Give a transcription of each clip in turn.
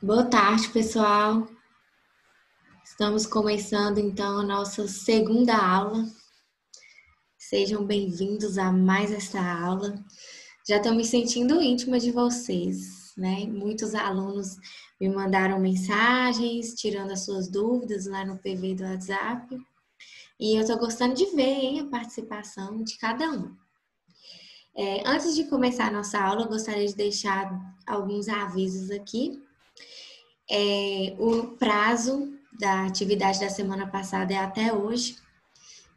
Boa tarde, pessoal. Estamos começando então a nossa segunda aula. Sejam bem-vindos a mais esta aula. Já estou me sentindo íntima de vocês, né? Muitos alunos me mandaram mensagens, tirando as suas dúvidas lá no PV do WhatsApp. E eu estou gostando de ver, hein, a participação de cada um. Antes de começar a nossa aula, eu gostaria de deixar alguns avisos aqui. O prazo da atividade da semana passada é até hoje.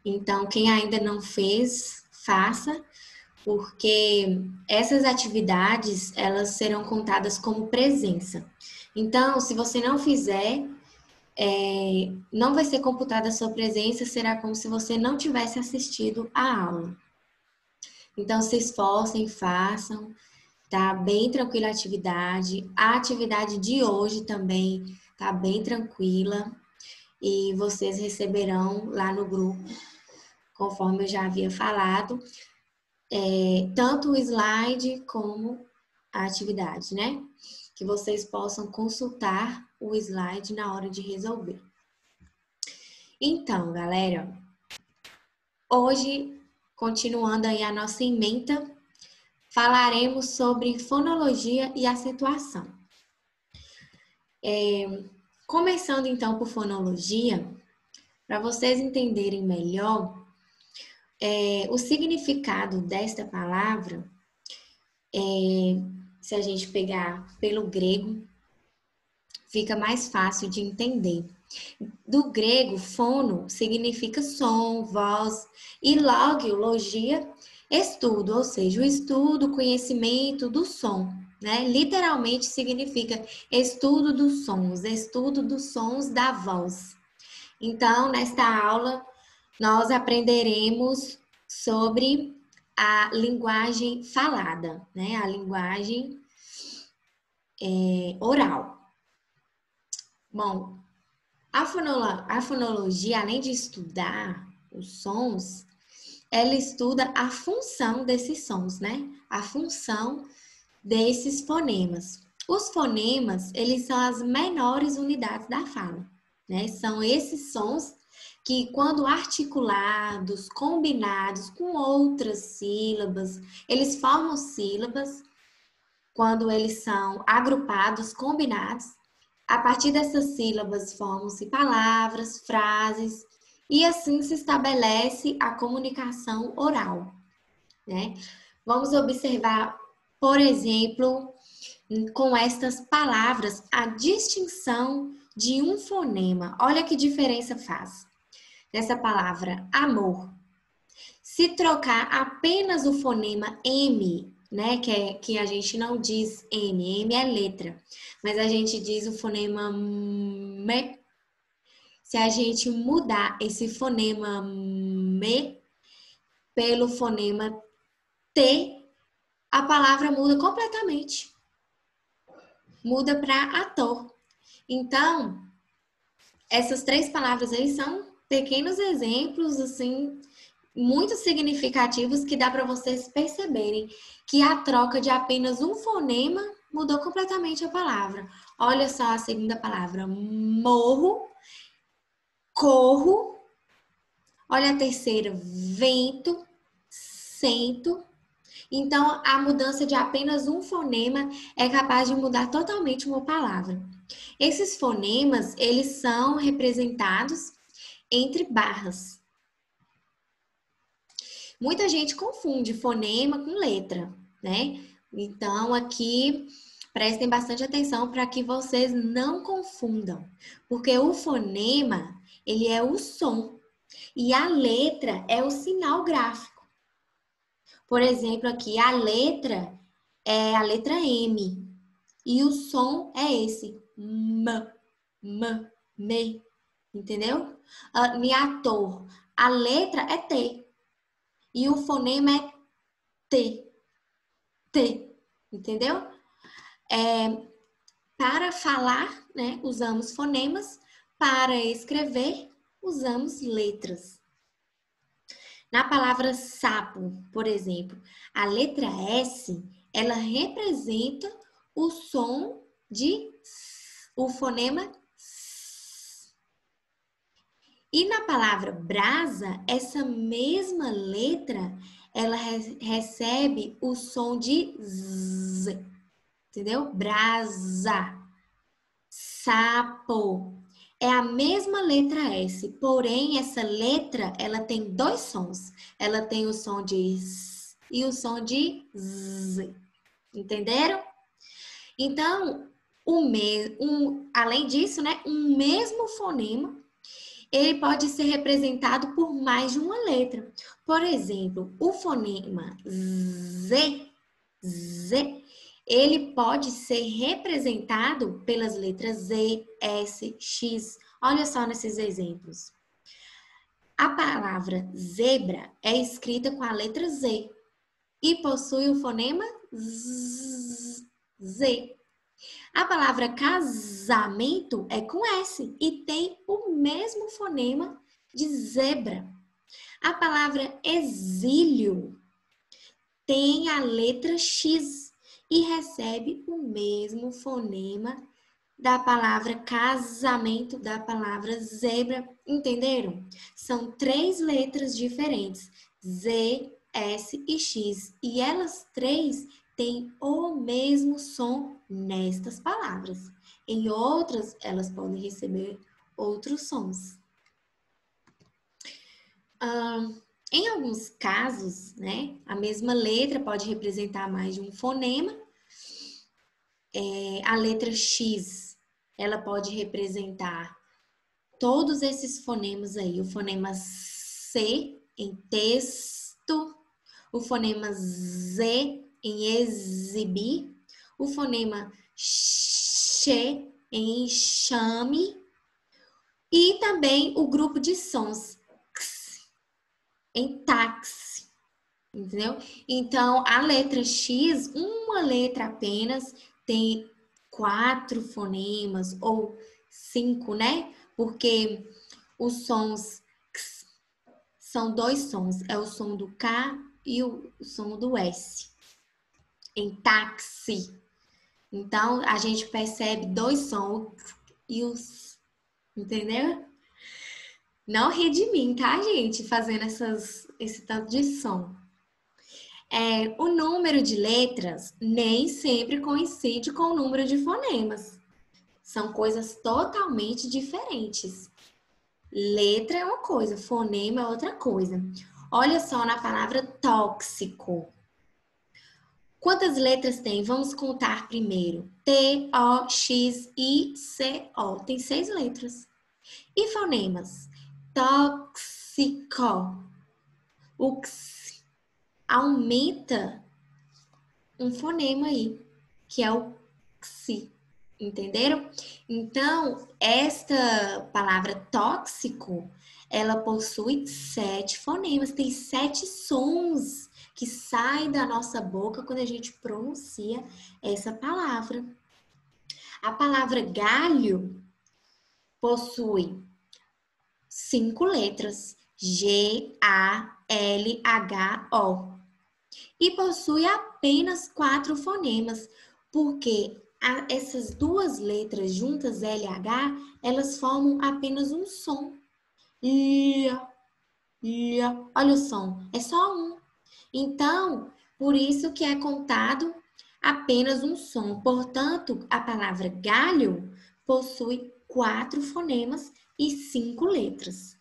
Então, quem ainda não fez, faça, porque essas atividades, elas serão contadas como presença. Então, se você não fizer, não vai ser computada a sua presença, será como se você não tivesse assistido a aula. Então, se esforcem, façam, tá bem tranquila a atividade. A atividade de hoje também tá bem tranquila e vocês receberão lá no grupo, conforme eu já havia falado, tanto o slide como a atividade, né? Que vocês possam consultar o slide na hora de resolver. Então, galera, hoje, continuando aí a nossa ementa, falaremos sobre fonologia e acentuação. Começando então por fonologia, para vocês entenderem melhor, o significado desta palavra, se a gente pegar pelo grego, fica mais fácil de entender. Do grego, fono significa som, voz, e logio, logia, estudo, ou seja, o estudo, conhecimento do som, né? Literalmente significa estudo dos sons da voz. Então, nesta aula, nós aprenderemos sobre a linguagem falada, né? A linguagem oral. Bom, a fonologia, além de estudar os sons, ela estuda a função desses sons, né? A função desses fonemas. Os fonemas, eles são as menores unidades da fala, né? São esses sons que, quando articulados, combinados com outras sílabas, eles formam sílabas. Quando eles são agrupados, combinados, a partir dessas sílabas formam-se palavras, frases, e assim se estabelece a comunicação oral, né? Vamos observar, por exemplo, com estas palavras, a distinção de um fonema. Olha que diferença faz. Nessa palavra amor, se trocar apenas o fonema M, né, que a gente não diz M é letra, mas a gente diz o fonema M. Se a gente mudar esse fonema M pelo fonema T, a palavra muda completamente. Muda para ator. Então, essas três palavras aí são pequenos exemplos, assim, muito significativos que dá para vocês perceberem que a troca de apenas um fonema mudou completamente a palavra. Olha só a segunda palavra, morro, corro. Olha a terceira, vento, sento. Então, a mudança de apenas um fonema é capaz de mudar totalmente uma palavra. Esses fonemas, eles são representados entre barras. Muita gente confunde fonema com letra, né? Então, aqui, prestem bastante atenção para que vocês não confundam. Porque o fonema, ele é o som. E a letra é o sinal gráfico. Por exemplo, aqui, a letra é a letra M. E o som é esse. Me. Entendeu? Ator. A letra é T. E o fonema é T. Entendeu? Para falar, né, usamos fonemas. Para escrever, usamos letras. Na palavra sapo, por exemplo, a letra S, ela representa o som de S. o fonema S. E na palavra brasa, essa mesma letra, ela recebe o som de Z. Entendeu? Brasa. Sapo. É a mesma letra S, porém essa letra, ela tem dois sons. Ela tem o som de S e o som de Z. Entenderam? Então, além disso, né, um mesmo fonema, ele pode ser representado por mais de uma letra. Por exemplo, o fonema Z, ele pode ser representado pelas letras Z, S, X. Olha só nesses exemplos. A palavra zebra é escrita com a letra Z e possui o fonema Z. A palavra casamento é com S e tem o mesmo fonema de zebra. A palavra exílio tem a letra X e recebe o mesmo fonema da palavra casamento, da palavra zebra. Entenderam? São 3 letras diferentes, Z, S e X, e elas 3 têm o mesmo som nestas palavras. Em outras, elas podem receber outros sons. Em alguns casos, né, a mesma letra pode representar mais de um fonema. A letra X, ela pode representar todos esses fonemas aí. O fonema C em texto, o fonema Z em exibir, o fonema X em enxame e também o grupo de sons X em táxi, entendeu? Então, a letra X, uma letra apenas, tem 4 fonemas ou 5, né? Porque os sons X são 2 sons, é o som do K e o som do S. Em táxi. Então, a gente percebe 2 sons e os... Entendeu? Não ri de mim, tá, gente? Fazendo esse tanto de som. O número de letras nem sempre coincide com o número de fonemas. São coisas totalmente diferentes. Letra é uma coisa, fonema é outra coisa. Olha só na palavra tóxico. Quantas letras tem? Vamos contar primeiro. T, O, X, I, C, O. Tem 6 letras. E fonemas? Tóxico. O X aumenta um fonema aí, que é o XI. Entenderam? Então, esta palavra tóxico, ela possui 7 fonemas, tem 7 sons que saem da nossa boca quando a gente pronuncia essa palavra. A palavra galho possui 5 letras, G, A, L, H, O. E possui apenas 4 fonemas, porque essas 2 letras juntas, L e H, elas formam apenas um som. Olha o som, é só um. Então, por isso que é contado apenas um som. Portanto, a palavra galho possui 4 fonemas e 5 letras.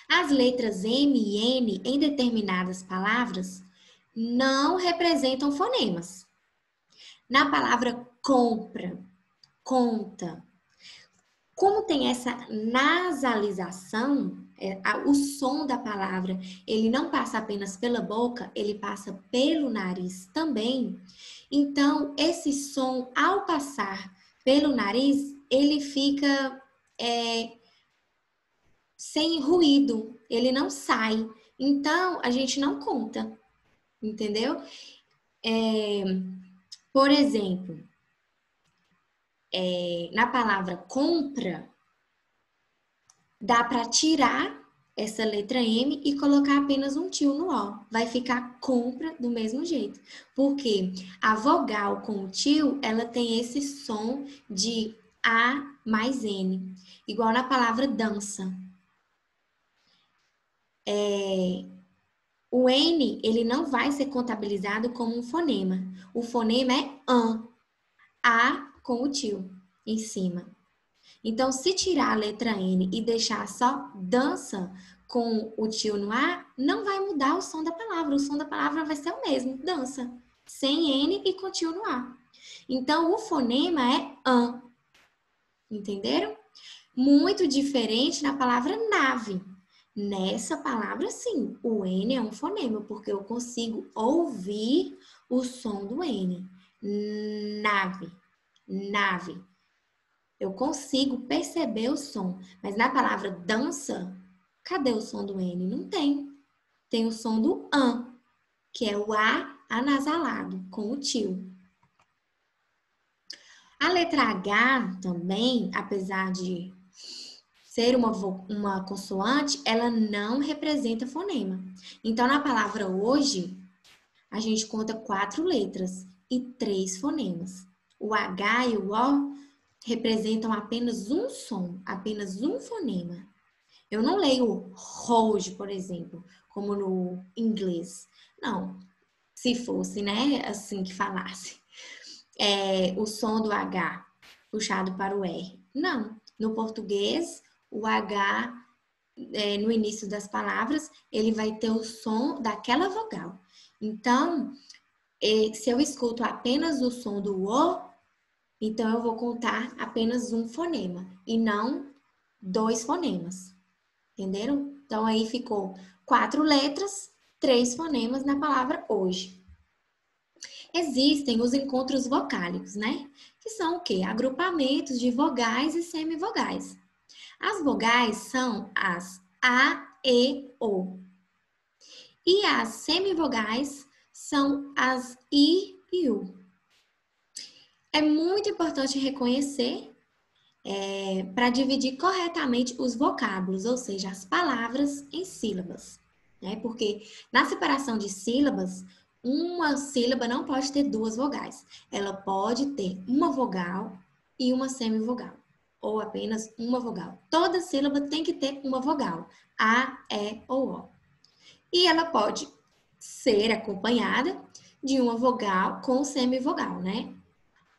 As letras M e N em determinadas palavras não representam fonemas. Na palavra compra, conta, como tem essa nasalização, o som da palavra, ele não passa apenas pela boca, ele passa pelo nariz também. Então, esse som, ao passar pelo nariz, ele fica sem ruído, ele não sai. Então, a gente não conta, entendeu? Por exemplo, na palavra compra, dá para tirar essa letra M e colocar apenas um tio no O. Vai ficar compra do mesmo jeito. Porque a vogal com o tio, ela tem esse som de A mais N. Igual na palavra dança. O N, ele não vai ser contabilizado como um fonema. O fonema é AN. A com o tio em cima. Então, se tirar a letra N e deixar só dança com o tio no A, não vai mudar o som da palavra. O som da palavra vai ser o mesmo, dança. Sem N e com tio no A. Então, o fonema é AN. Entenderam? Muito diferente na palavra nave. Nessa palavra, sim, o N é um fonema, porque eu consigo ouvir o som do N. Nave, nave. Eu consigo perceber o som. Mas na palavra dança, cadê o som do N? Não tem. Tem o som do AN, que é o A anasalado, com o tio. A letra H também, apesar de ser uma consoante, ela não representa fonema. Então, na palavra hoje, a gente conta 4 letras e 3 fonemas. O H e o O representam apenas um som, apenas um fonema. Eu não leio hoje, por exemplo, como no inglês. Não, se fosse, né, assim que falasse. O som do H puxado para o R. Não, no português, o H, no início das palavras, ele vai ter o som daquela vogal. Então, se eu escuto apenas o som do O, então eu vou contar apenas um fonema e não 2 fonemas. Entenderam? Então, aí ficou 4 letras, 3 fonemas na palavra hoje. Existem os encontros vocálicos, né? Que são o quê? Agrupamentos de vogais e semivogais. As vogais são as A, E, O. E as semivogais são as I e U. É muito importante reconhecer para dividir corretamente os vocábulos, ou seja, as palavras em sílabas. Né? Porque na separação de sílabas, uma sílaba não pode ter 2 vogais. Ela pode ter uma vogal e uma semivogal. Ou apenas uma vogal. Toda sílaba tem que ter uma vogal. A, E ou O. E ela pode ser acompanhada de uma vogal com semivogal, né?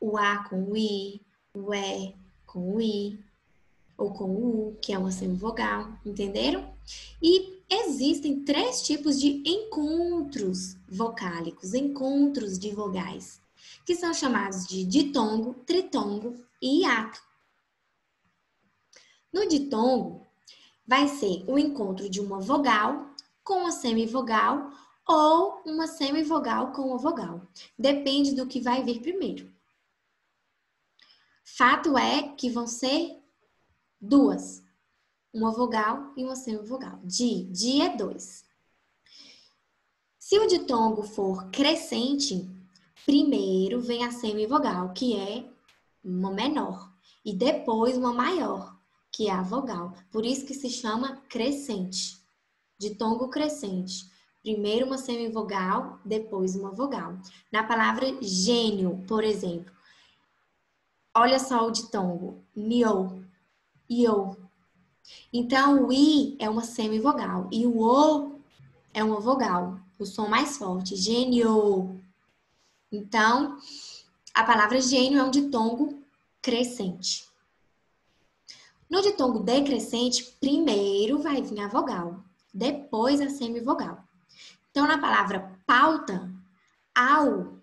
O A com o I, o E com o I, ou com o U, que é uma semivogal, entenderam? E existem 3 tipos de encontros vocálicos, encontros de vogais, que são chamados de ditongo, tritongo e hiato. No ditongo, vai ser o encontro de uma vogal com uma semivogal ou uma semivogal com uma vogal. Depende do que vai vir primeiro. Fato é que vão ser 2. Uma vogal e uma semivogal. Di é 2. Se o ditongo for crescente, primeiro vem a semivogal, que é uma menor. E depois uma maior, que é a vogal. Por isso que se chama crescente. Ditongo crescente. Primeiro uma semivogal, depois uma vogal. Na palavra gênio, por exemplo. Olha só o ditongo. Nio, io. Então, o I é uma semivogal e o O é uma vogal. O som mais forte. Gênio. Então, a palavra gênio é um ditongo crescente. No ditongo decrescente, primeiro vai vir a vogal, depois a semivogal. Então, na palavra pauta, au,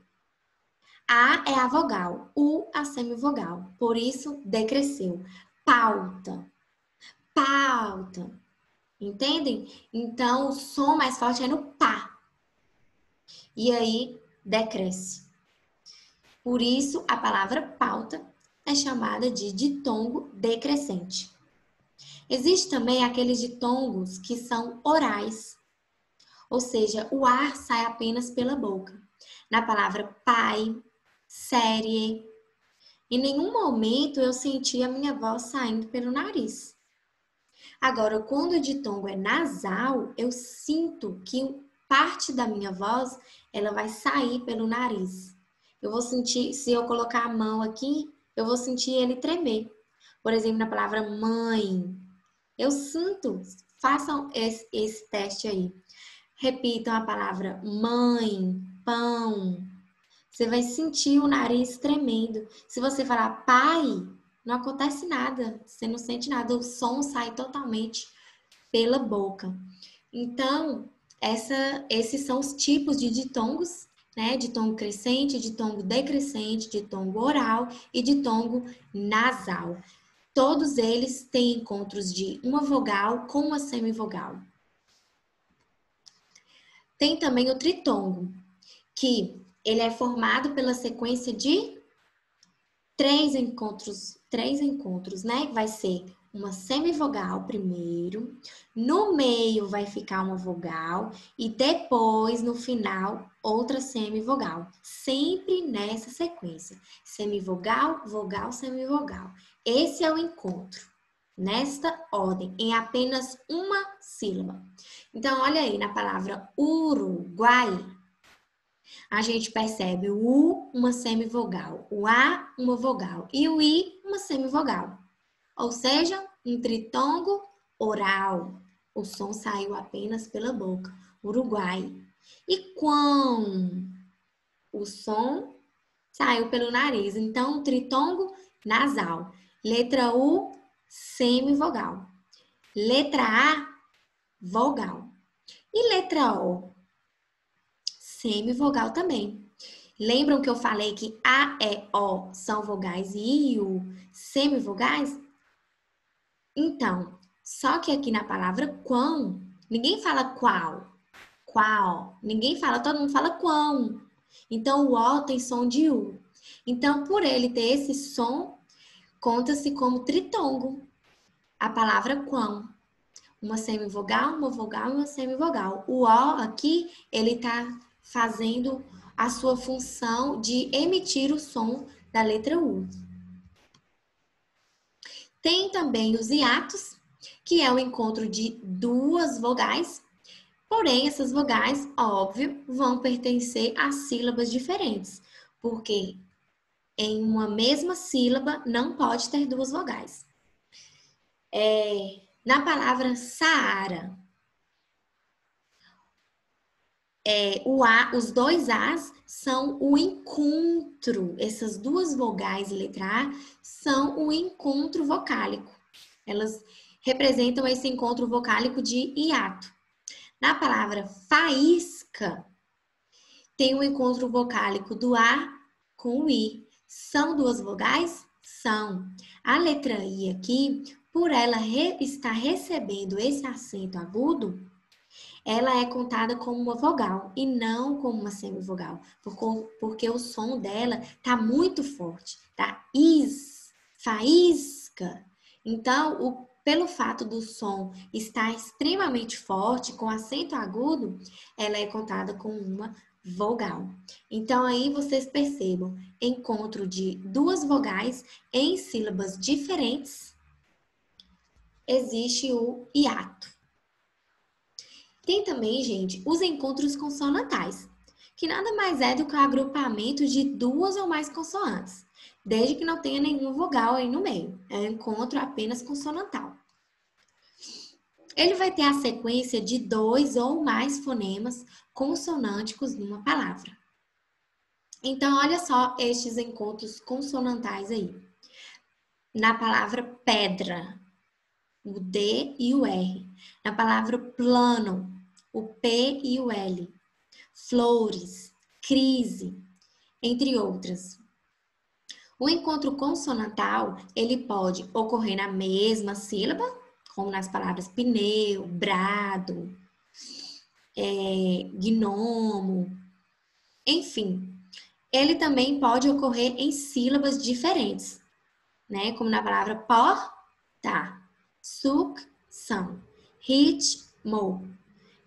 A é a vogal, U a semivogal. Por isso, decresceu. Pauta, pauta. Entendem? Então, o som mais forte é no pá. E aí, decresce. Por isso, a palavra pauta é chamada de ditongo decrescente. Existem também aqueles ditongos que são orais, ou seja, o ar sai apenas pela boca. Na palavra pai, série, em nenhum momento eu senti a minha voz saindo pelo nariz. Agora, quando o ditongo é nasal, eu sinto que parte da minha voz, ela vai sair pelo nariz. Eu vou sentir, se eu colocar a mão aqui, eu vou sentir ele tremer. Por exemplo, na palavra mãe. Eu sinto, façam esse teste aí. Repitam a palavra mãe, pão. Você vai sentir o nariz tremendo. Se você falar pai, não acontece nada. Você não sente nada. O som sai totalmente pela boca. Então, esses são os tipos de ditongos, né? Ditongo crescente, ditongo decrescente, ditongo oral e ditongo nasal. Todos eles têm encontros de uma vogal com uma semivogal. Tem também o tritongo, que ele é formado pela sequência de três encontros, né? Vai ser uma semivogal primeiro, no meio vai ficar uma vogal e depois, no final, outra semivogal. Sempre nessa sequência. Semivogal, vogal, semivogal. Esse é o encontro, nesta ordem, em apenas uma sílaba. Então, olha aí, na palavra Uruguai, a gente percebe o U, uma semivogal, o A, uma vogal, e o I, uma semivogal. Ou seja, um tritongo oral. O som saiu apenas pela boca. Uruguai. E quão? O som saiu pelo nariz. Então, um tritongo nasal. Letra U, semivogal. Letra A, vogal. E letra O? Semivogal também. Lembram que eu falei que A, E, O são vogais e I e U semivogais? Então, só que aqui na palavra quão, ninguém fala qual, ninguém fala, todo mundo fala quão. Então, o O tem som de U. Então, por ele ter esse som, conta-se como tritongo. A palavra quão. Uma semivogal, uma vogal e uma semivogal. O O aqui, ele está fazendo a sua função de emitir o som da letra U. Tem também os hiatos, que é o encontro de duas vogais, porém essas vogais, óbvio, vão pertencer a sílabas diferentes, porque em uma mesma sílaba não pode ter duas vogais. Na palavra Saara, os dois As são o encontro, essas duas vogais, letra A, são o encontro vocálico. Elas representam esse encontro vocálico de hiato. Na palavra faísca, tem um encontro vocálico do A com o I. São duas vogais? São. A letra I aqui, por ela estar recebendo esse acento agudo, ela é contada como uma vogal e não como uma semivogal, porque o som dela tá muito forte, tá? Faísca. Então, pelo fato do som estar extremamente forte, com acento agudo, ela é contada como uma vogal. Então, aí vocês percebam, encontro de duas vogais em sílabas diferentes, existe o hiato. Tem também, gente, os encontros consonantais, que nada mais é do que o agrupamento de duas ou mais consoantes, desde que não tenha nenhuma vogal aí no meio. É um encontro apenas consonantal. Ele vai ter a sequência de dois ou mais fonemas consonânticos numa palavra. Então, olha só estes encontros consonantais aí. Na palavra pedra, o D e o R. Na palavra plano, o P e o L. Flores, crise, entre outras. O encontro consonantal, ele pode ocorrer na mesma sílaba, como nas palavras pneu, brado, gnomo, enfim. Ele também pode ocorrer em sílabas diferentes, né? Como na palavra porta, sucção, ritmo.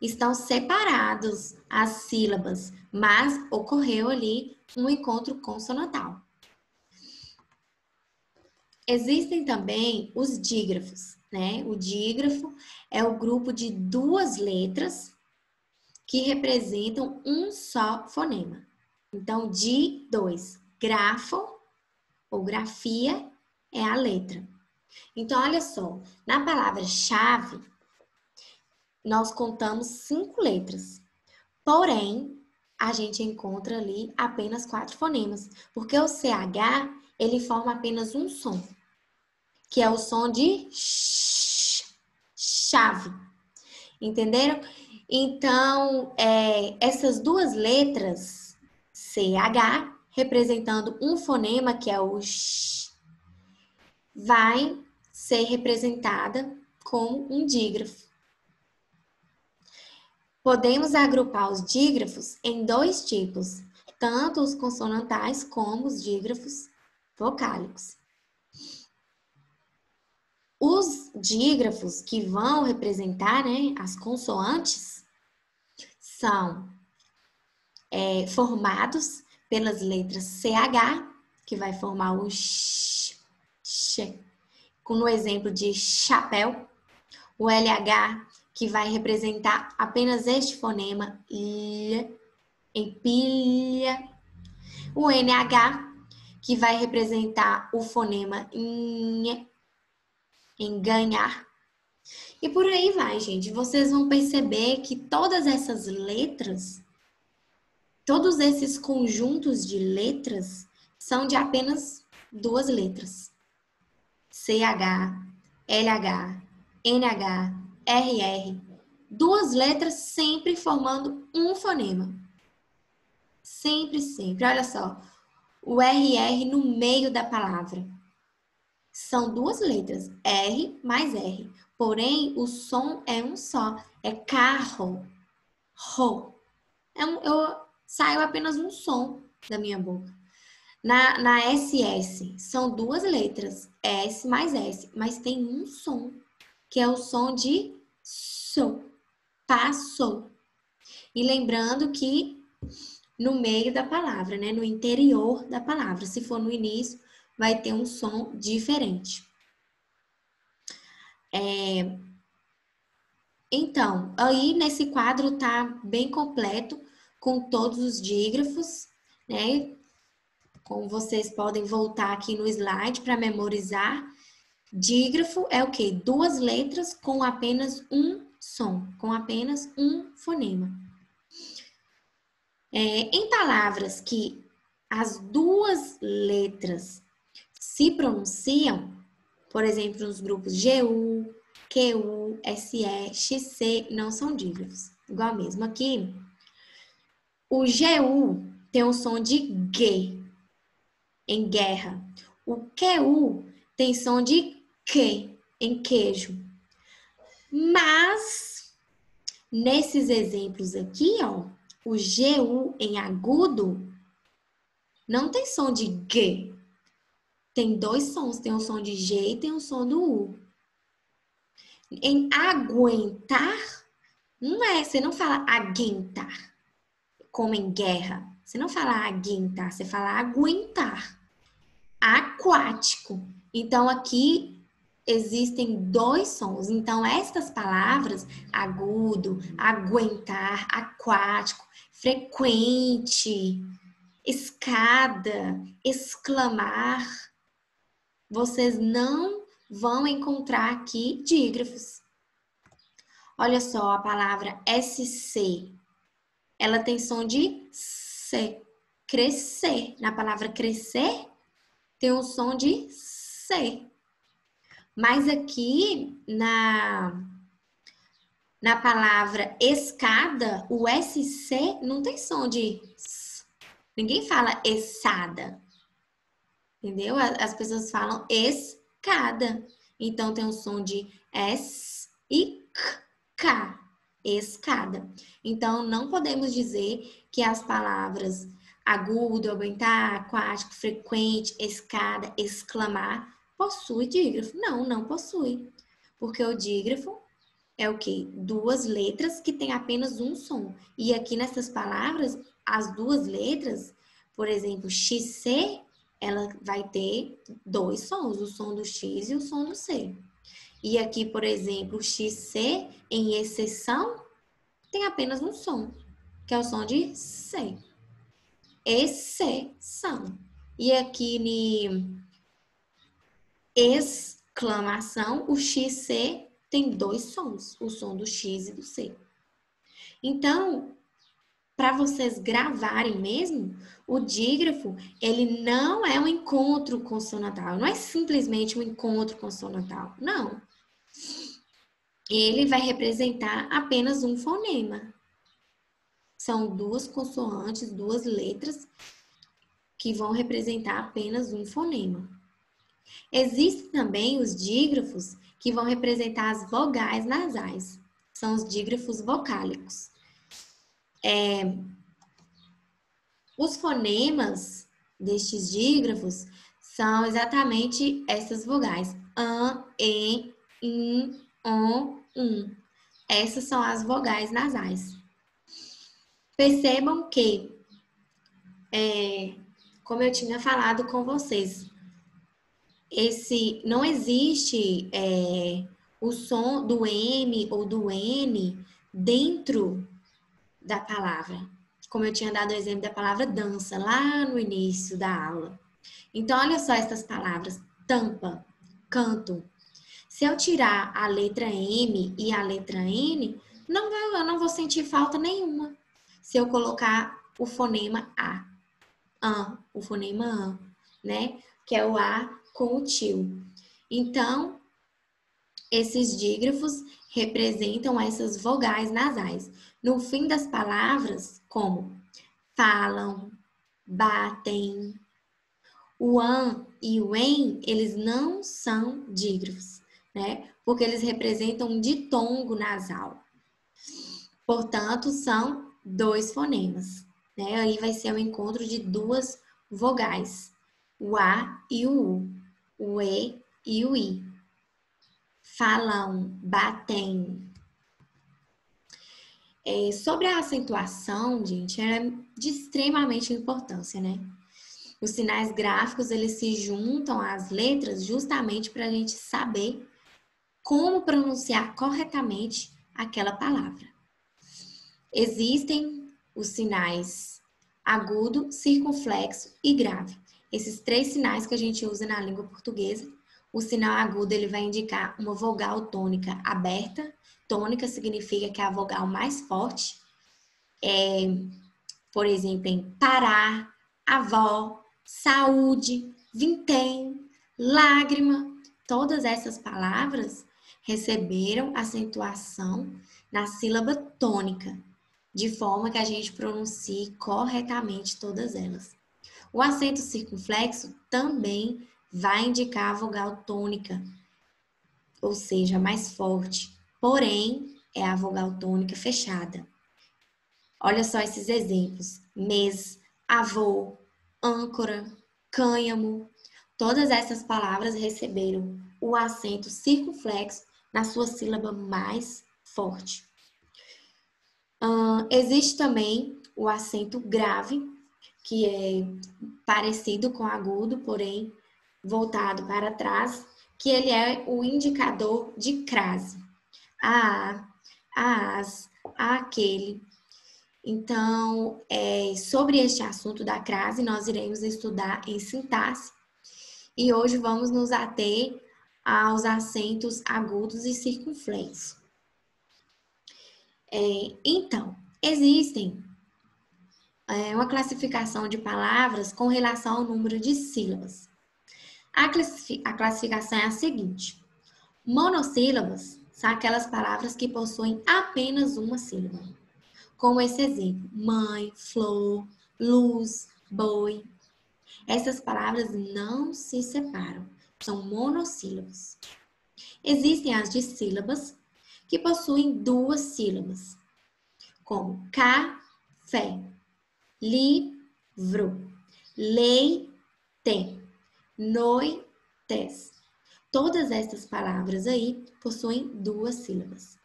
Estão separados as sílabas, mas ocorreu ali um encontro consonantal. Existem também os dígrafos, né? O dígrafo é o grupo de duas letras que representam um só fonema. Então, de dois. Grafo ou grafia é a letra. Então, olha só, na palavra chave, nós contamos 5 letras. Porém, a gente encontra ali apenas 4 fonemas, porque o CH, ele forma apenas um som, que é o som de chave. Entenderam? Então, essas duas letras, CH, representando um fonema, que é o sh, vai ser representada como um dígrafo. Podemos agrupar os dígrafos em 2 tipos, tanto os consonantais como os dígrafos vocálicos. Os dígrafos que vão representar, né, as consoantes são formados pelas letras CH, que vai formar o sh, no exemplo de chapéu, o LH, que vai representar apenas este fonema, em pilha, o NH, que vai representar o fonema em ganhar. E por aí vai, gente. Vocês vão perceber que todas essas letras, todos esses conjuntos de letras, são de apenas 2 letras. CH, LH, NH, RR. 2 letras sempre formando um fonema. Sempre, sempre. Olha só. O RR no meio da palavra. São 2 letras. R mais R. Porém, o som é um só. É carro. Ro. Saiu apenas um som da minha boca. Na SS, são 2 letras. S mais S. Mas tem um som. Que é o som de sou. Passou. E lembrando que no meio da palavra, né? No interior da palavra. Se for no início, vai ter um som diferente. Então, aí nesse quadro tá bem completo com todos os dígrafos, né? Como vocês podem voltar aqui no slide para memorizar. Dígrafo é o quê? 2 letras com apenas um som, com apenas um fonema. Em palavras que as 2 letras se pronunciam, por exemplo, nos grupos GU, QU, SE, XC, não são dígrafos. Igual mesmo aqui, o GU tem o som de G, em guerra. O QU tem som de Q, em queijo. Mas, nesses exemplos aqui, ó, o GU em agudo não tem som de G. Tem 2 sons, tem o som de G e tem o som do U. Em aguentar, você não fala aguentar, como em guerra. Você não fala aguentar, você fala aguentar. Aquático. Então, aqui existem 2 sons. Então, estas palavras, agudo, aguentar, aquático, frequente, escada, exclamar, vocês não vão encontrar aqui dígrafos. Olha só a palavra SC. Ela tem som de C. Crescer. Na palavra crescer, tem um som de C. Mas aqui, na palavra escada, o SC não tem som de S. Ninguém fala escada. Entendeu? As pessoas falam escada. Então, tem um som de S e K. Escada. Então, não podemos dizer que as palavras agudo, aguentar, aquático, frequente, escada, exclamar, possui dígrafo. Não, não possui. Porque o dígrafo é o quê? 2 letras que tem apenas um som. E aqui nessas palavras, as 2 letras, por exemplo, XC, ela vai ter dois sons, o som do X e o som do C. E aqui, por exemplo, o XC, em exceção, tem apenas um som, que é o som de C. Exceção. E aqui, em exclamação, o XC tem dois sons, o som do X e do C. Então, para vocês gravarem mesmo, o dígrafo, ele não é um encontro consonantal, não é simplesmente um encontro consonantal, não. Ele vai representar apenas um fonema. São duas consoantes, duas letras, que vão representar apenas um fonema. Existem também os dígrafos que vão representar as vogais nasais. São os dígrafos vocálicos. Os fonemas destes dígrafos são exatamente essas vogais. An, e, in, on, Essas são as vogais nasais. Percebam que, como eu tinha falado com vocês, não existe o som do M ou do N dentro da palavra. Como eu tinha dado o exemplo da palavra dança lá no início da aula. Então, olha só essas palavras. Tampa, canto. Se eu tirar a letra M e a letra N, eu não vou sentir falta nenhuma. Se eu colocar o fonema A. O fonema A, né? Que é o A com o tio. Então, esses dígrafos representam essas vogais nasais. No fim das palavras, como falam, batem. O an e o en, eles não são dígrafos, né? Porque eles representam um ditongo nasal. Portanto, são dois fonemas, né? Aí vai ser o encontro de duas vogais, o A e o U, o E e o I. Falam, batem. Sobre a acentuação, gente, ela é de extremamente importância, né? Os sinais gráficos, eles se juntam às letras justamente para a gente saber como pronunciar corretamente aquela palavra. Existem os sinais agudo, circunflexo e grave. Esses três sinais que a gente usa na língua portuguesa. O sinal agudo, ele vai indicar uma vogal tônica aberta. Tônica significa que é a vogal mais forte. Por exemplo, em parar, avó, saúde, vintém, lágrima. Todas essas palavras receberam acentuação na sílaba tônica, de forma que a gente pronuncie corretamente todas elas. O acento circunflexo também vai indicar a vogal tônica, ou seja, mais forte, porém é a vogal tônica fechada. Olha só esses exemplos: mês, avô, âncora, cânhamo. Todas essas palavras receberam o acento circunflexo na sua sílaba mais forte. Existe também o acento grave, que é parecido com agudo, porém voltado para trás, que ele é o indicador de crase. A, as, aquele. Então, sobre este assunto da crase, nós iremos estudar em sintaxe. E hoje vamos nos ater aos acentos agudos e circunflexos. Então, existem uma classificação de palavras com relação ao número de sílabas. A classificação é a seguinte: monossílabas são aquelas palavras que possuem apenas uma sílaba. Como esse exemplo: mãe, flor, luz, boi. Essas palavras não se separam, são monossílabos. Existem as dissílabas, que possuem duas sílabas, como café, livro, leite, noites. Todas essas palavras aí possuem duas sílabas.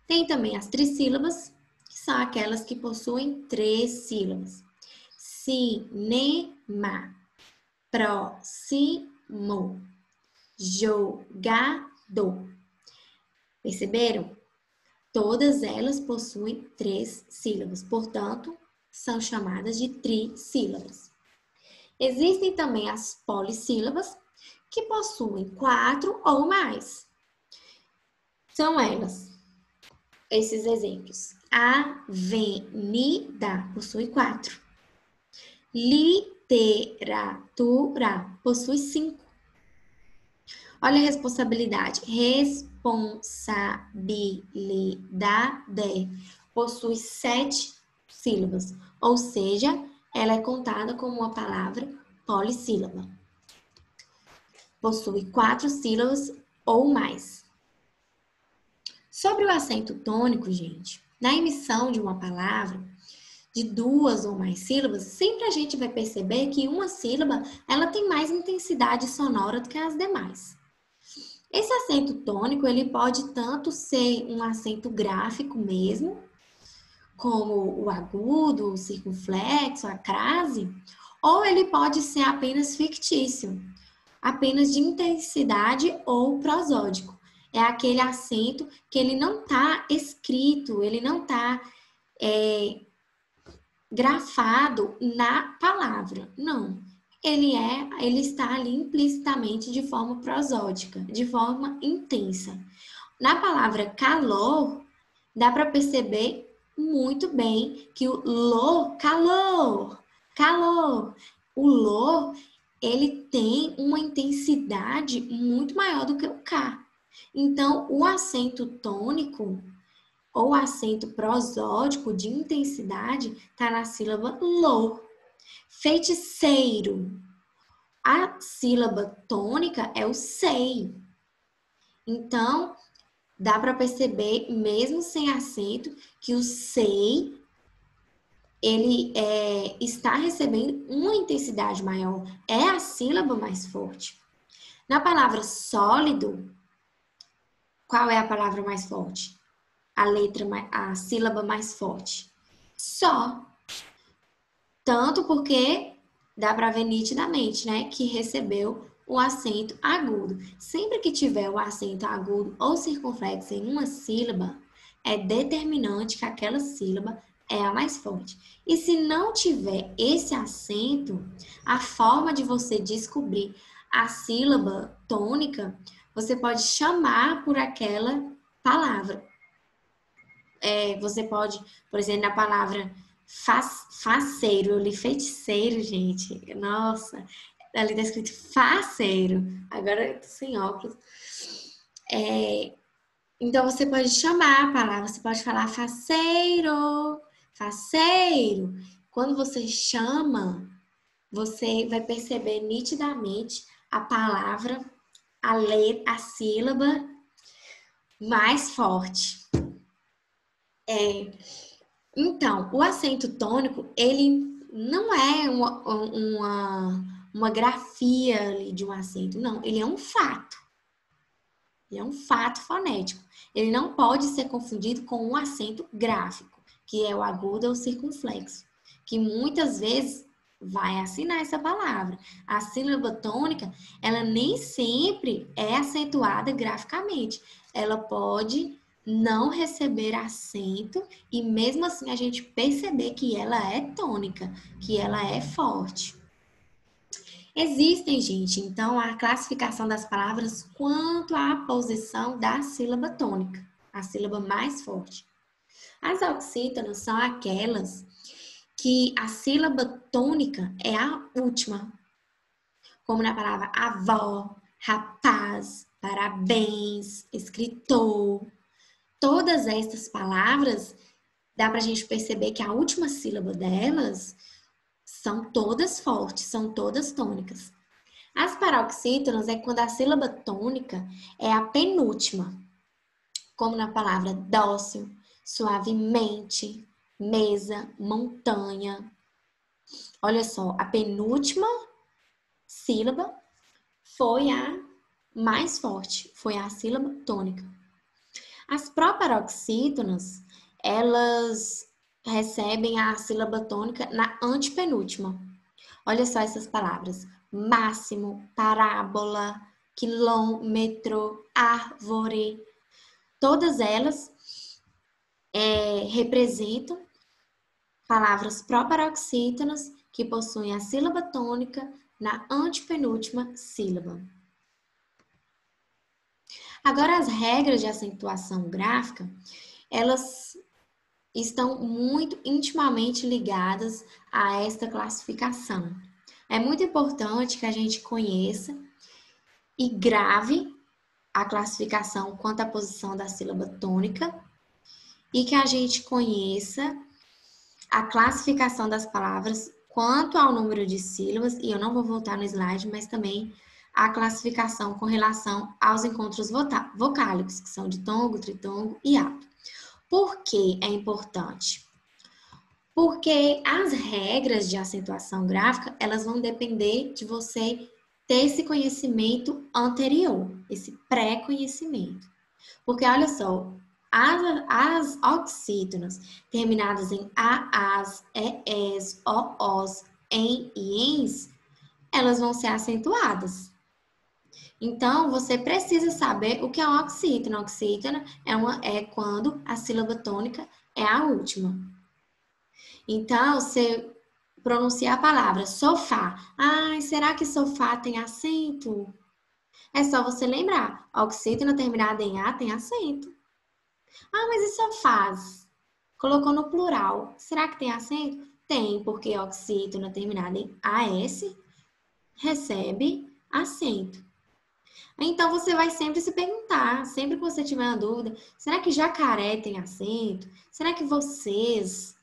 Tem também as trissílabas, que são aquelas que possuem três sílabas. Cinema, próximo, jogador. Perceberam? Todas elas possuem 3 sílabas, portanto, são chamadas de trissílabas. Existem também as polissílabas, que possuem 4 ou mais. São elas, esses exemplos. Avenida possui 4. Literatura possui 5. Olha a responsabilidade. Responsabilidade possui 7 sílabas, ou seja, ela é contada como uma palavra polissílaba. Possui 4 sílabas ou mais. Sobre o acento tônico, gente, na emissão de uma palavra de 2 ou mais sílabas, sempre a gente vai perceber que uma sílaba ela tem mais intensidade sonora do que as demais. Esse acento tônico, ele pode tanto ser um acento gráfico mesmo, como o agudo, o circunflexo, a crase, ou ele pode ser apenas fictício, apenas de intensidade ou prosódico. É aquele acento que ele não está escrito, ele não está grafado na palavra. Não. Ele está ali implicitamente de forma prosódica, de forma intensa. Na palavra calor, dá para perceber muito bem que o lo, calor, calor. O lo, ele tem uma intensidade muito maior do que o K. Então, o acento tônico ou acento prosódico de intensidade está na sílaba lo. Feiticeiro. A sílaba tônica é o sei. Então, dá para perceber, mesmo sem acento, que o sei ele está recebendo uma intensidade maior. É a sílaba mais forte. Na palavra sólido, qual é a palavra mais forte? A sílaba mais forte. Só. Tanto porque dá para ver nitidamente, né, que recebeu o acento agudo. Sempre que tiver o acento agudo ou circunflexo em uma sílaba, é determinante que aquela sílaba é a mais forte. E se não tiver esse acento, a forma de você descobrir a sílaba tônica, você pode chamar por aquela palavra. Você pode, por exemplo, na palavra faceiro, eu li feiticeiro, gente. Nossa, ali tá escrito faceiro. Agora eu tô sem óculos. Então, você pode chamar a palavra, você pode falar faceiro, faceiro. Quando você chama, você vai perceber nitidamente a palavra, a sílaba mais forte. Então, o acento tônico, ele não é uma grafia ali de um acento, não. Ele é um fato. Ele é um fato fonético. Ele não pode ser confundido com um acento gráfico, que é o agudo ou o circunflexo, que muitas vezes vai assinar essa palavra. A sílaba tônica, ela nem sempre é acentuada graficamente. Ela pode não receber acento e mesmo assim a gente perceber que ela é tônica, que ela é forte. Existem, gente, então, a classificação das palavras quanto à posição da sílaba tônica, a sílaba mais forte. As oxítonas são aquelas que a sílaba tônica é a última, como na palavra avó, rapaz, parabéns, escritor. Todas estas palavras, dá para a gente perceber que a última sílaba delas são todas fortes, são todas tônicas. As paroxítonas é quando a sílaba tônica é a penúltima, como na palavra dócil, suavemente, mesa, montanha. Olha só, a penúltima sílaba foi a mais forte, foi a sílaba tônica. As proparoxítonas, elas recebem a sílaba tônica na antepenúltima. Olha só essas palavras. máximo, parábola, quilômetro, árvore. Todas elas representam palavras proparoxítonas que possuem a sílaba tônica na antepenúltima sílaba. Agora, as regras de acentuação gráfica, elas estão muito intimamente ligadas a esta classificação. É muito importante que a gente conheça e grave a classificação quanto à posição da sílaba tônica e que a gente conheça a classificação das palavras quanto ao número de sílabas, e eu não vou voltar no slide, mas também a classificação com relação aos encontros vocálicos, que são ditongo, tritongo e ato. Por que é importante? Porque as regras de acentuação gráfica, elas vão depender de você ter esse conhecimento anterior, esse pré-conhecimento. Porque, olha só, as oxítonas terminadas em as, es, os, em e ens, elas vão ser acentuadas. Então, você precisa saber o que é uma oxítona. Oxítona é quando a sílaba tônica é a última. Então, você pronuncia a palavra sofá. Ai, será que sofá tem acento? É só você lembrar. Oxítona terminada em A tem acento. Ah, mas e sofás? Colocou no plural. Será que tem acento? Tem, porque oxítona terminada em AS recebe acento. Então, você vai sempre se perguntar, sempre que você tiver uma dúvida, será que jacaré tem acento? Será que vocês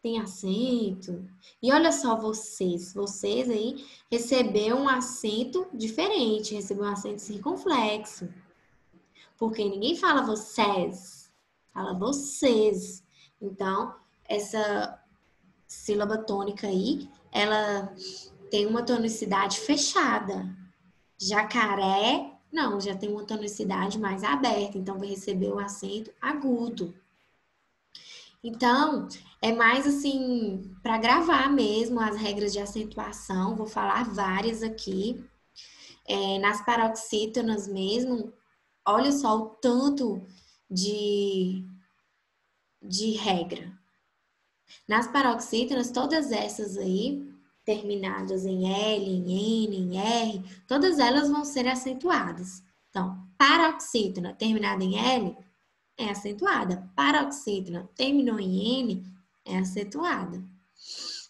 têm acento? E olha só vocês aí recebeu um acento diferente, recebeu um acento circunflexo. Porque ninguém fala vocês, fala vocês. Então, essa sílaba tônica aí, ela tem uma tonicidade fechada. Jacaré, não, já tem uma tonicidade mais aberta, então vai receber o acento agudo. Então, é mais assim, para gravar mesmo as regras de acentuação, vou falar várias aqui. Nas paroxítonas mesmo, olha só o tanto de regra. Nas paroxítonas, todas essas aí, terminadas em L, em N, em R, todas elas vão ser acentuadas. Então, paroxítona terminada em L é acentuada. Paroxítona terminou em N é acentuada.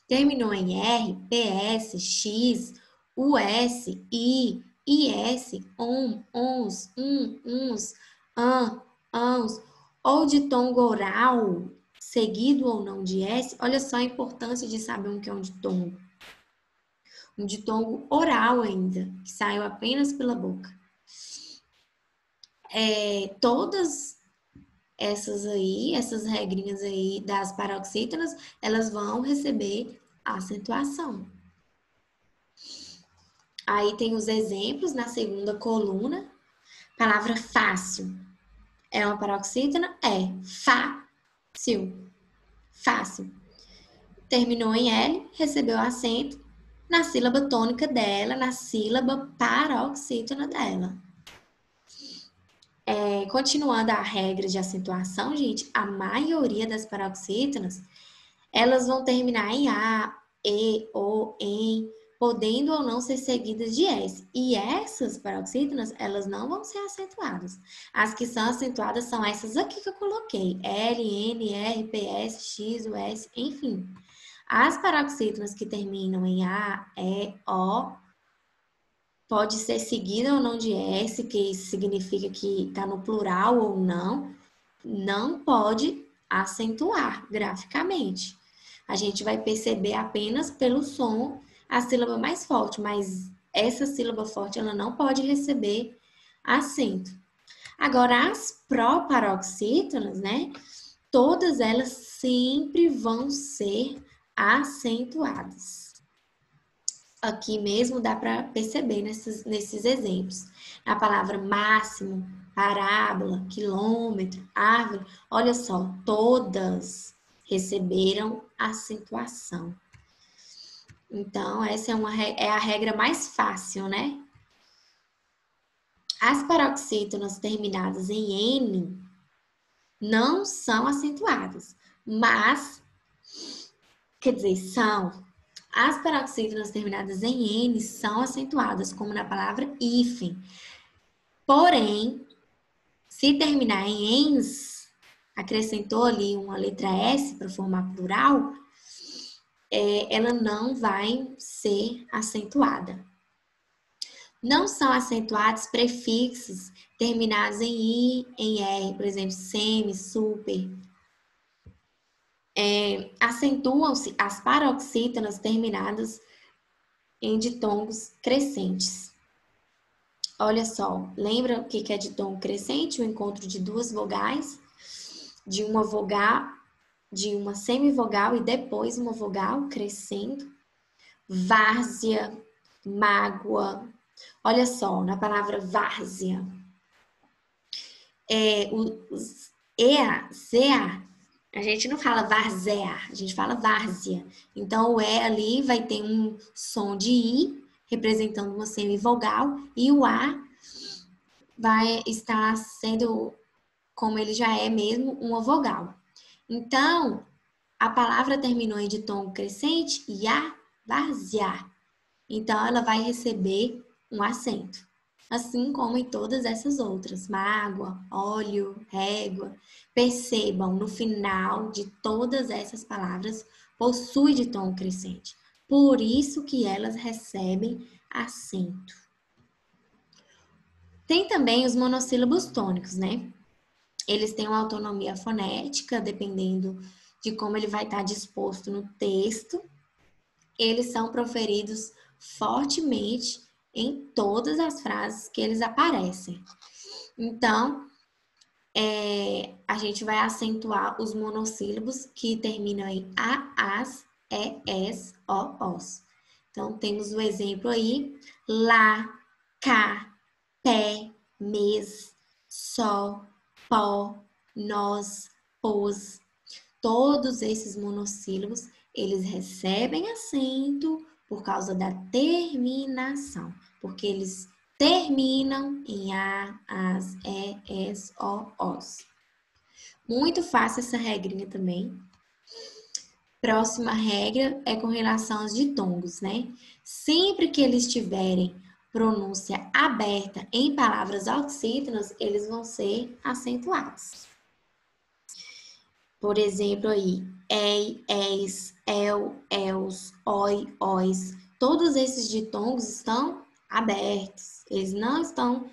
Terminou em R, PS, X, US, I, IS, ONS, UNS, ANS, ou de tom oral, seguido ou não de S. Olha só a importância de saber o que é um ditongo. Um ditongo oral ainda, que saiu apenas pela boca. Todas essas regrinhas aí das paroxítonas, elas vão receber acentuação. Aí tem os exemplos na segunda coluna. Palavra fácil. É uma paroxítona? É. Fácil. Fácil. Terminou em L, recebeu acento na sílaba tônica dela, na sílaba paroxítona dela. Continuando a regra de acentuação, gente, a maioria das paroxítonas, elas vão terminar em A, E, O, em, podendo ou não ser seguidas de S. E essas paroxítonas, elas não vão ser acentuadas. As que são acentuadas são essas aqui que eu coloquei. L, N, R, P, S, X, U, S, enfim. As paroxítonas que terminam em A, E, O, pode ser seguida ou não de S, que significa que está no plural ou não, não pode acentuar graficamente. A gente vai perceber apenas pelo som a sílaba mais forte, mas essa sílaba forte ela não pode receber acento. Agora, as proparoxítonas, né? Todas elas sempre vão ser acentuadas. Aqui mesmo dá para perceber nesses exemplos. A palavra máximo, parábola, quilômetro, árvore, olha só, todas receberam acentuação. Então, essa é a regra mais fácil, né? As paroxítonas terminadas em N não são acentuadas, mas, quer dizer, são. As paroxítonas terminadas em N são acentuadas, como na palavra hífen. Porém, se terminar em ens, acrescentou ali uma letra S para formar plural, ela não vai ser acentuada. Não são acentuados prefixos terminados em I, em R, por exemplo, semi, super. Acentuam-se as paroxítonas terminadas em ditongos crescentes. Olha só, lembra o que é ditongo crescente? O encontro de duas vogais, de uma vogal, de uma semivogal e depois uma vogal crescendo. Várzea, mágoa. Olha só, na palavra várzea, os EA, ZA, a gente não fala várzea, a gente fala várzea. Então, o E ali vai ter um som de I, representando uma semivogal, e o A vai estar sendo, como ele já é mesmo, uma vogal. Então, a palavra terminou em ditongo crescente, ia, várzea. Então, ela vai receber um acento. Assim como em todas essas outras, mágoa, óleo, régua. Percebam, no final de todas essas palavras, possui ditongo crescente. Por isso que elas recebem acento. Tem também os monossílabos tônicos, né? Eles têm uma autonomia fonética, dependendo de como ele vai estar disposto no texto. Eles são proferidos fortemente em todas as frases que eles aparecem. Então, a gente vai acentuar os monossílabos que terminam em a, as, es, os. Então, temos o exemplo aí, lá, cá, pé, mês, só, pó, nós, pôs. Todos esses monossílabos, eles recebem acento por causa da terminação, porque eles terminam em a, as, es, os. Muito fácil essa regrinha também. Próxima regra é com relação aos ditongos, né? Sempre que eles tiverem pronúncia aberta em palavras oxítonas, eles vão ser acentuados. Por exemplo aí, ei, eis, el, els, oi, ois. Todos esses ditongos estão abertos. Eles não estão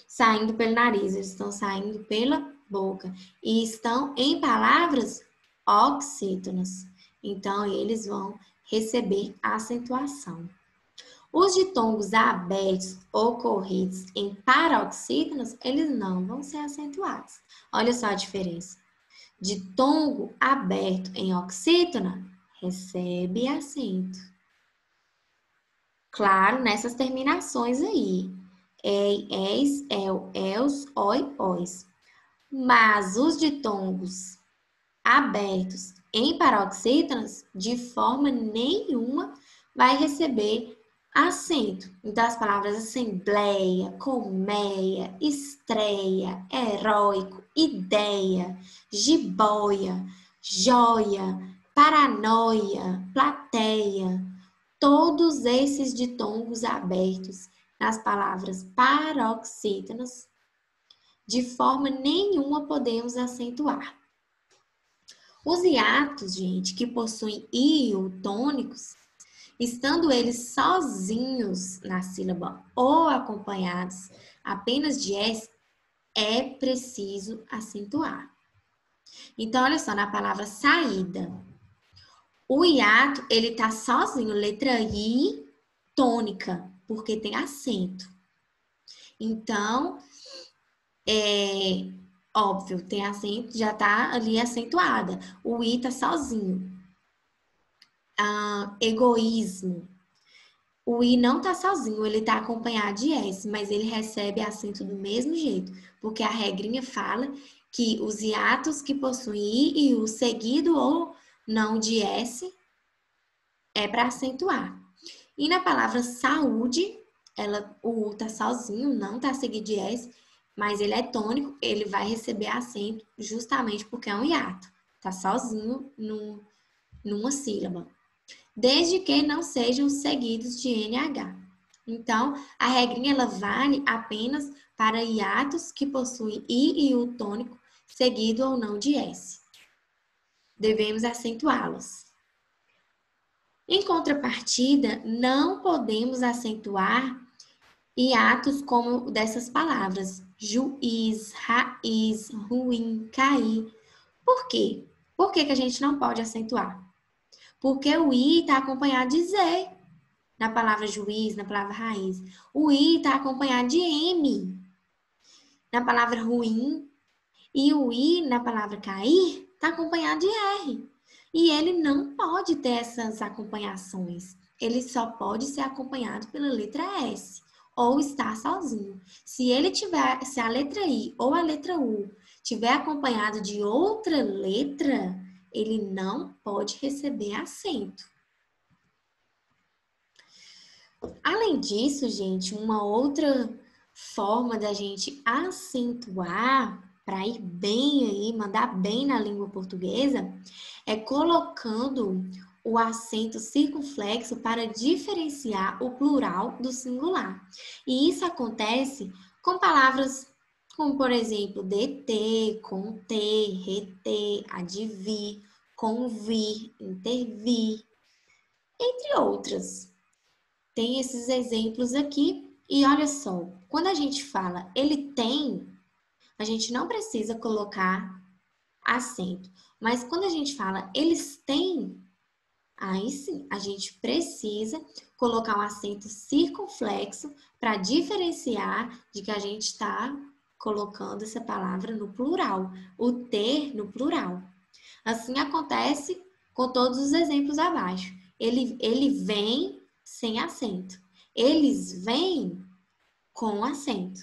saindo pelo nariz, eles estão saindo pela boca. E estão em palavras oxítonas. Então, eles vão receber acentuação. Os ditongos abertos ocorridos em paroxítonas, eles não vão ser acentuados. Olha só a diferença. Ditongo aberto em oxítona recebe acento. Claro, nessas terminações aí. Ei, eis, el, els, oi, ois. Mas os ditongos abertos em paroxítonas, de forma nenhuma, vai receber acento. Então, as palavras assembleia, colmeia, estreia, heróico, ideia, jiboia, joia, paranoia, plateia, todos esses ditongos abertos nas palavras paroxítonas, de forma nenhuma podemos acentuar. Os hiatos, gente, que possuem ío tônicos, estando eles sozinhos na sílaba ou acompanhados apenas de S, é preciso acentuar. Então, olha só, na palavra saída, o hiato, ele tá sozinho, letra I tônica, porque tem acento. Então, óbvio, tem acento, já tá ali acentuada. O I tá sozinho. Egoísmo. O I não tá sozinho, ele tá acompanhado de S, mas ele recebe acento do mesmo jeito, porque a regrinha fala que os hiatos que possuem I e o seguido ou não de S é para acentuar. E na palavra saúde, o U tá sozinho, não tá seguido de S, mas ele é tônico, ele vai receber acento justamente porque é um hiato. Tá sozinho numa sílaba. Desde que não sejam seguidos de NH. Então, a regrinha ela vale apenas para hiatos que possuem I e U tônico, seguido ou não de S. Devemos acentuá-los. Em contrapartida, não podemos acentuar hiatos como dessas palavras, juiz, raiz, ruim, cair. Por quê? Por que a gente não pode acentuar? Porque o I está acompanhado de Z na palavra juiz, na palavra raiz. O I está acompanhado de M na palavra ruim. E o I na palavra cair está acompanhado de R. E ele não pode ter essas acompanhações. Ele só pode ser acompanhado pela letra S ou estar sozinho. Se a letra I ou a letra U tiver acompanhado de outra letra, ele não pode receber acento. Além disso, gente, uma outra forma da gente acentuar para ir bem aí, mandar bem na língua portuguesa, é colocando o acento circunflexo para diferenciar o plural do singular. E isso acontece com palavras como, por exemplo, deter, conter, reter, advir, convir, intervir, entre outras. Tem esses exemplos aqui e olha só, quando a gente fala ele tem, a gente não precisa colocar acento. Mas quando a gente fala eles têm, aí sim, a gente precisa colocar um acento circunflexo para diferenciar de que a gente está colocando essa palavra no plural, o ter no plural. Assim acontece com todos os exemplos abaixo. Ele vem sem acento. Eles vêm com acento.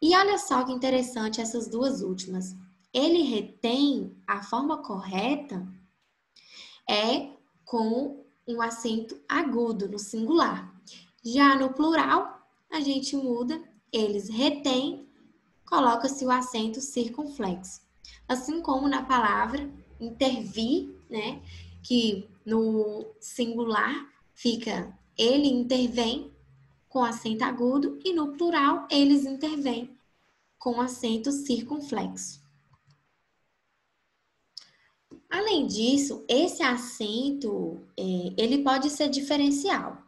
E olha só que interessante essas duas últimas. Ele retém, a forma correta é com um acento agudo no singular. Já no plural, a gente muda, eles retêm, coloca-se o acento circunflexo. Assim como na palavra intervir, né, que no singular fica ele intervém com acento agudo e no plural eles intervêm com acento circunflexo. Além disso, esse acento ele pode ser diferencial,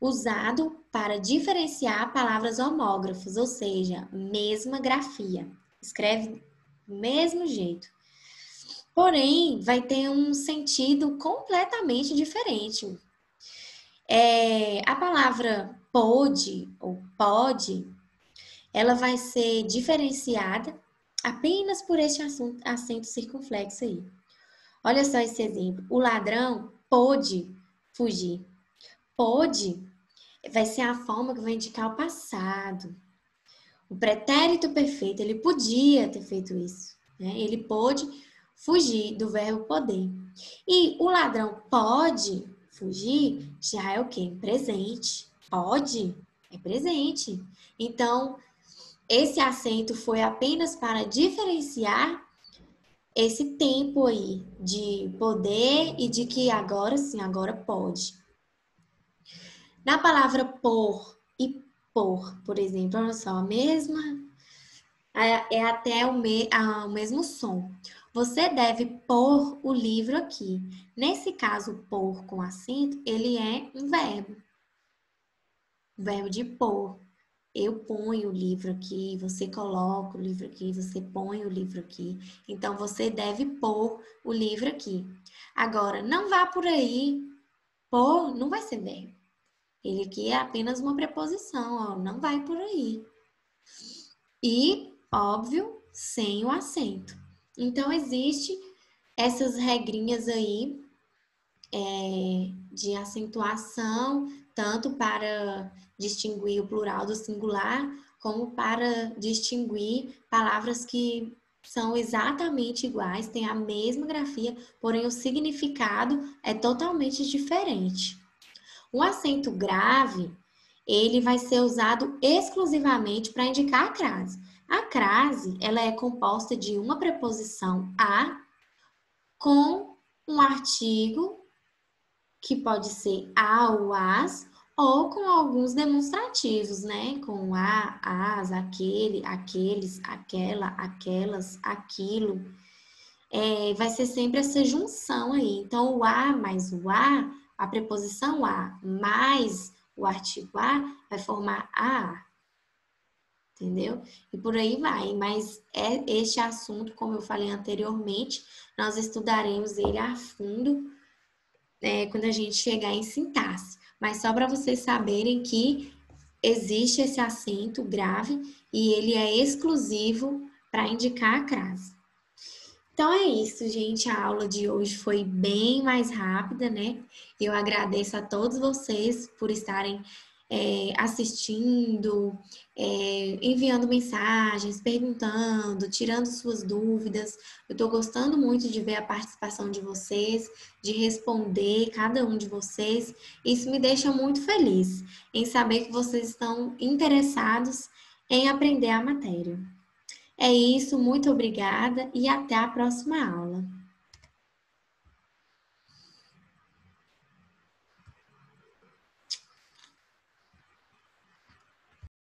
usado para diferenciar palavras homógrafas, ou seja, mesma grafia. Escreve do mesmo jeito. Porém, vai ter um sentido completamente diferente. A palavra pode ou pode, ela vai ser diferenciada apenas por este acento circunflexo aí. Olha só esse exemplo. O ladrão pôde fugir. Pôde vai ser a forma que vai indicar o passado. O pretérito perfeito, ele podia ter feito isso, né? Ele pôde fugir do verbo poder. E o ladrão pode fugir já é o quê? Presente. Pode é presente. Então, esse acento foi apenas para diferenciar esse tempo aí de poder e de que agora sim, agora pode. Na palavra por exemplo, olha só, a mesma é até o mesmo som. Você deve pôr o livro aqui. Nesse caso, pôr com acento, ele é um verbo. O verbo de pôr. Eu ponho o livro aqui, você coloca o livro aqui, você põe o livro aqui. Então, você deve pôr o livro aqui. Agora, não vá por aí. Pôr não vai ser verbo. Ele aqui é apenas uma preposição, ó, não vai por aí. E, óbvio, sem o acento. Então, existe essas regrinhas aí de acentuação, tanto para distinguir o plural do singular, como para distinguir palavras que são exatamente iguais, têm a mesma grafia, porém o significado é totalmente diferente. O acento grave, ele vai ser usado exclusivamente para indicar a crase. A crase, ela é composta de uma preposição a com um artigo, que pode ser a ou as, ou com alguns demonstrativos, né? Com a, as, aquele, aqueles, aquela, aquelas, aquilo. Vai ser sempre essa junção aí. Então, o a mais o a preposição a mais o artigo a, vai formar a, entendeu? E por aí vai. Mas este assunto, como eu falei anteriormente, nós estudaremos ele a fundo quando a gente chegar em sintaxe. Mas só para vocês saberem que existe esse acento grave e ele é exclusivo para indicar a crase. Então é isso, gente. A aula de hoje foi bem mais rápida, né? Eu agradeço a todos vocês por estarem assistindo, enviando mensagens, perguntando, tirando suas dúvidas. Eu estou gostando muito de ver a participação de vocês, de responder cada um de vocês. Isso me deixa muito feliz em saber que vocês estão interessados em aprender a matéria. É isso, muito obrigada e até a próxima aula.